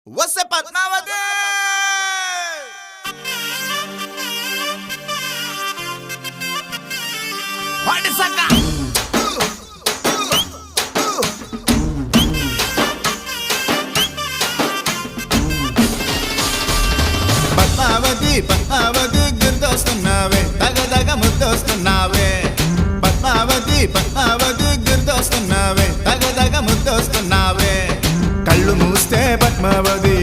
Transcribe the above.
వస్తే పద్మావతి వాడి సక్క పద్మావతి పద్మావతి గుర్తొస్తున్నావే తగదగ ముద్దొస్తున్నావే పద్మావతి పద్మావతి గుర్తొస్తున్నావే తగదగ ముద్దొస్తున్నావే కళ్ళు మూస్తే పద్మావతి